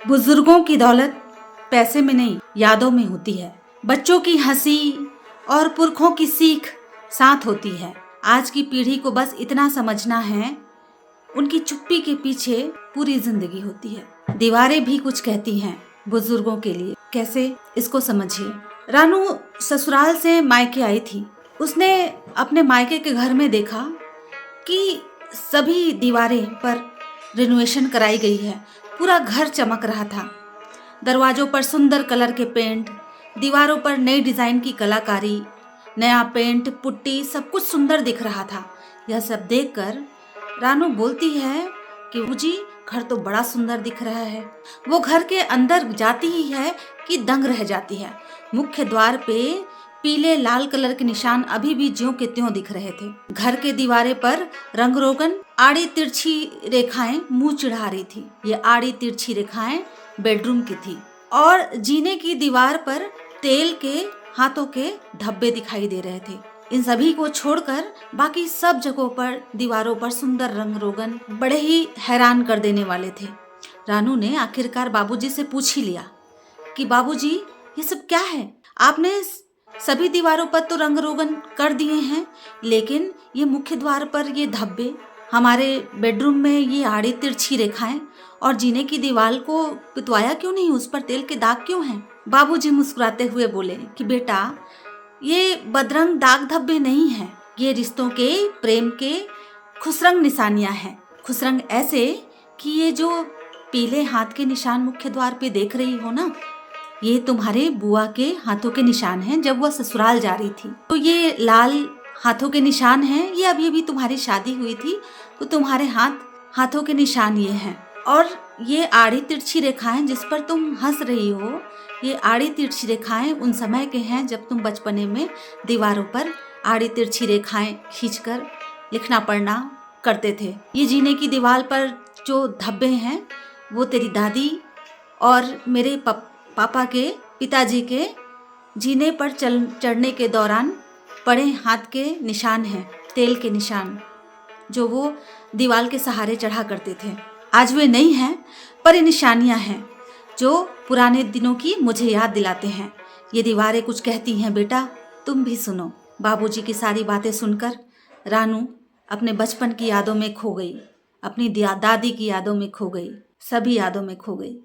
बुजुर्गों की दौलत पैसे में नहीं, यादों में होती है। बच्चों की हंसी और पुरखों की सीख साथ होती है। आज की पीढ़ी को बस इतना समझना है, उनकी चुप्पी के पीछे पूरी जिंदगी होती है। दीवारें भी कुछ कहती हैं बुजुर्गों के लिए। कैसे, इसको समझिए। रानू ससुराल से मायके आई थी। उसने अपने मायके के घर में देखा कि सभी दीवारें पर रिनोवेशन कराई गई है। पूरा घर चमक रहा था। दरवाजों पर सुंदर कलर के पेंट, दीवारों पर नई डिजाइन की कलाकारी, नया पेंट, पुट्टी, सब कुछ सुंदर दिख रहा था। यह सब देखकर रानू बोलती है कि जी, घर तो बड़ा सुंदर दिख रहा है। वो घर के अंदर जाती ही है कि दंग रह जाती है। मुख्य द्वार पे पीले लाल कलर के निशान अभी भी ज्यों के त्यों दिख रहे थे। घर के दीवारे पर रंग रोगन आड़ी तिरछी रेखाएं मुंह चिढ़ा रही थी। ये आड़ी तिरछी रेखाएं बेडरूम की थी। और जीने की दीवार पर तेल के हाथों के धब्बे दिखाई दे रहे थे। इन सभी को छोड़कर बाकी सब जगहों पर दीवारों पर सुंदर रंग रोगन बड़े ही हैरान कर देने वाले थे। रानू ने आखिरकार बाबूजी से पूछ ही लिया कि बाबूजी, ये सब क्या है? आपने सभी दीवारों पर तो रंग रोगन कर दिए हैं, लेकिन ये मुख्य द्वार पर ये धब्बे, हमारे बेडरूम में ये आड़ी तिरछी रेखाएं, और जीने की दीवार को पितवाया क्यों नहीं? उस पर तेल के दाग क्यों हैं? बाबूजी मुस्कुराते हुए बोले कि बेटा, ये बदरंग दाग धब्बे नहीं हैं, ये रिश्तों के, प्रेम के खुशरंग निशानियां हैं। खुशरंग ऐसे कि ये जो पीले हाथ के निशान मुख्य द्वार पे देख रही हो ना, ये तुम्हारे बुआ के हाथों के निशान हैं जब वह ससुराल जा रही थी। तो ये लाल हाथों के निशान हैं, ये अभी अभी तुम्हारी शादी हुई थी तो तुम्हारे हाथों के निशान ये हैं। और ये आड़ी तिरछी रेखाएं जिस पर तुम हंस रही हो, ये आड़ी तिरछी रेखाएं उन समय के हैं जब तुम बचपने में दीवारों पर आड़ी तिरछी रेखाएं खींचकर लिखना पढ़ना करते थे। ये जीने की दीवार पर जो धब्बे हैं वो तेरी दादी और मेरे पापा के पिताजी के जीने पर चढ़ने के दौरान पड़े हाथ के निशान हैं, तेल के निशान, जो वो दीवार के सहारे चढ़ा करते थे। आज वे नहीं हैं, पर ये निशानियां हैं जो पुराने दिनों की मुझे याद दिलाते हैं। ये दीवारें कुछ कहती हैं बेटा, तुम भी सुनो। बाबूजी की सारी बातें सुनकर रानू अपने बचपन की यादों में खो गई, अपनी दादी की यादों में खो गई, सभी यादों में खो गई।